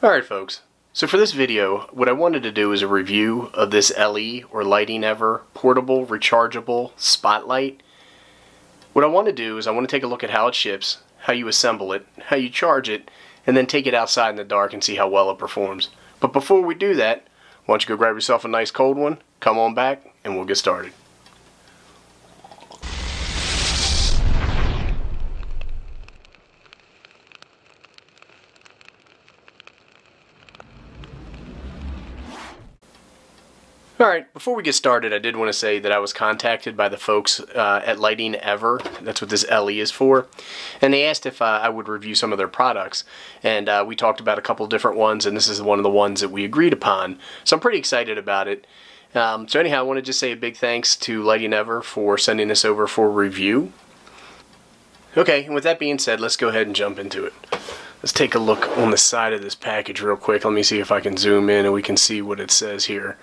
Alright folks, so for this video, what I wanted to do is a review of this LE or Lighting Ever portable rechargeable spotlight. What I want to do is I want to take a look at how it ships, how you assemble it, how you charge it, and then take it outside in the dark and see how well it performs. But before we do that, why don't you go grab yourself a nice cold one, come on back, and we'll get started. Alright, before we get started, I did want to say that I was contacted by the folks at Lighting Ever, that's what this LE is for, and they asked if I would review some of their products, and we talked about a couple different ones, and this is one of the ones that we agreed upon, so I'm pretty excited about it. So anyhow, I want to just say a big thanks to Lighting Ever for sending this over for review. Okay, and with that being said, let's go ahead and jump into it. Let's take a look on the side of this package real quick. Let me see if I can zoom in and we can see what it says here.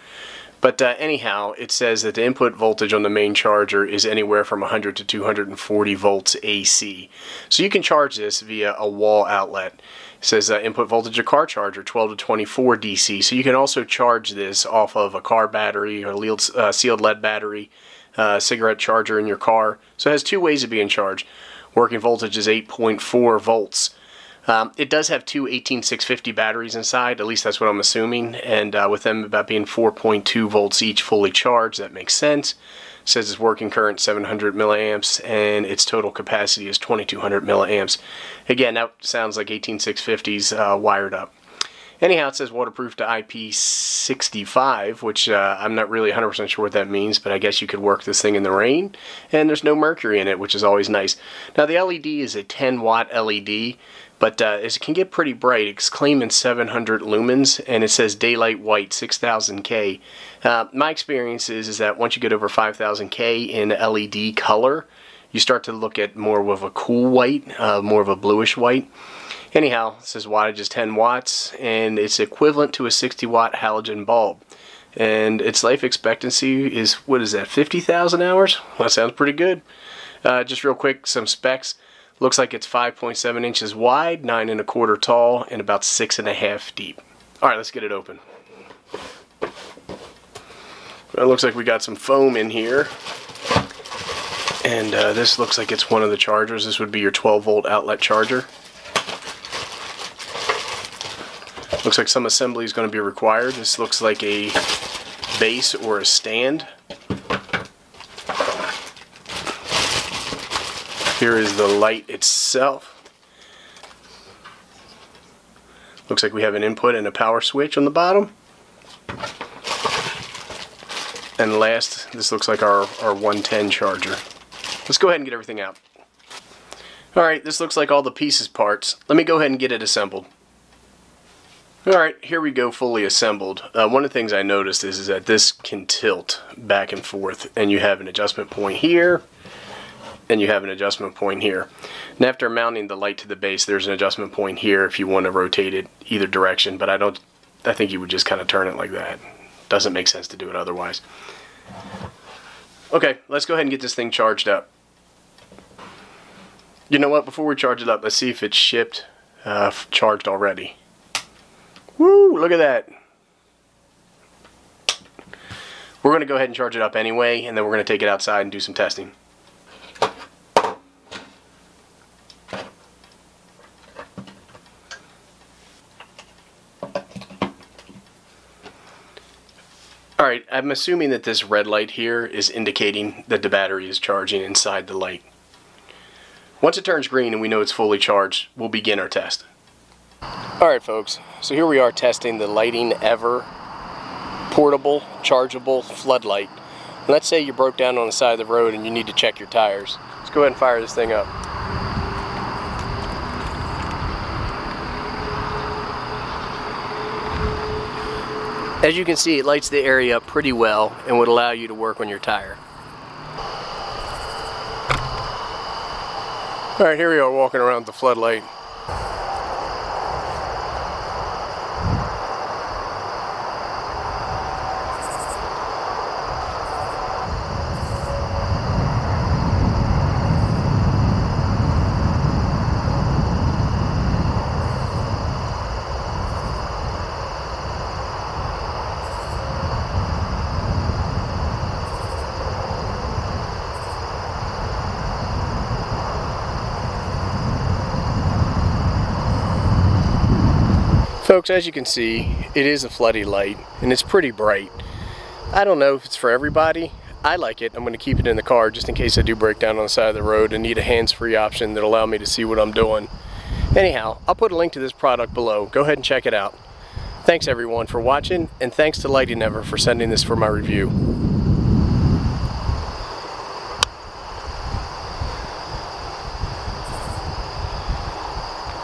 But anyhow, it says that the input voltage on the main charger is anywhere from 100 to 240 volts AC. So you can charge this via a wall outlet. It says input voltage of car charger 12 to 24 DC. So you can also charge this off of a car battery or sealed lead battery, cigarette charger in your car. So it has two ways of being charged. Working voltage is 8.4 volts. It does have two 18650 batteries inside, at least that's what I'm assuming, and with them about being 4.2 volts each fully charged, that makes sense. It says its working current 700 milliamps and its total capacity is 2200 milliamps. Again, that sounds like 18650s wired up. Anyhow, it says waterproof to IP65, which I'm not really 100% sure what that means, but I guess you could work this thing in the rain. And there's no mercury in it, which is always nice. Now, the LED is a 10-watt LED, but it can get pretty bright. It's claiming 700 lumens, and it says daylight white, 6000K. My experience is that once you get over 5000K in LED color, you start to look at more of a cool white, more of a bluish white. Anyhow, it says wattage is 10 watts, and it's equivalent to a 60-watt halogen bulb. And its life expectancy is, what is that, 50,000 hours? Well, that sounds pretty good. Just real quick, some specs. Looks like it's 5.7 inches wide, 9 1/4 tall, and about 6.5 deep. Alright, let's get it open. Well, it looks like we got some foam in here. And this looks like it's one of the chargers. This would be your 12-volt outlet charger. Looks like some assembly is going to be required. This looks like a base or a stand. Here is the light itself. Looks like we have an input and a power switch on the bottom. And last, this looks like our 110 charger. Let's go ahead and get everything out. Alright, this looks like all the pieces parts. Let me go ahead and get it assembled. Alright, here we go, fully assembled. One of the things I noticed is that this can tilt back and forth, and you have an adjustment point here, and you have an adjustment point here. And after mounting the light to the base, there's an adjustment point here if you want to rotate it either direction, but I think you would just kind of turn it like that. Doesn't make sense to do it otherwise. Okay, let's go ahead and get this thing charged up. You know what, before we charge it up, let's see if it's shipped charged already. Woo, look at that. We're going to go ahead and charge it up anyway, and then we're going to take it outside and do some testing. Alright, I'm assuming that this red light here is indicating that the battery is charging inside the light. Once it turns green and we know it's fully charged, we'll begin our test. Alright folks, so here we are testing the Lighting Ever portable, chargeable floodlight. Let's say you broke down on the side of the road and you need to check your tires. Let's go ahead and fire this thing up. As you can see, it lights the area up pretty well and would allow you to work on your tire. Alright, here we are walking around the floodlight. Folks, as you can see, it is a floodlight and it's pretty bright. I don't know if it's for everybody. I like it. I'm going to keep it in the car just in case I do break down on the side of the road and need a hands-free option that'll allow me to see what I'm doing. Anyhow, I'll put a link to this product below. Go ahead and check it out. Thanks everyone for watching, and thanks to Lighting Ever for sending this for my review.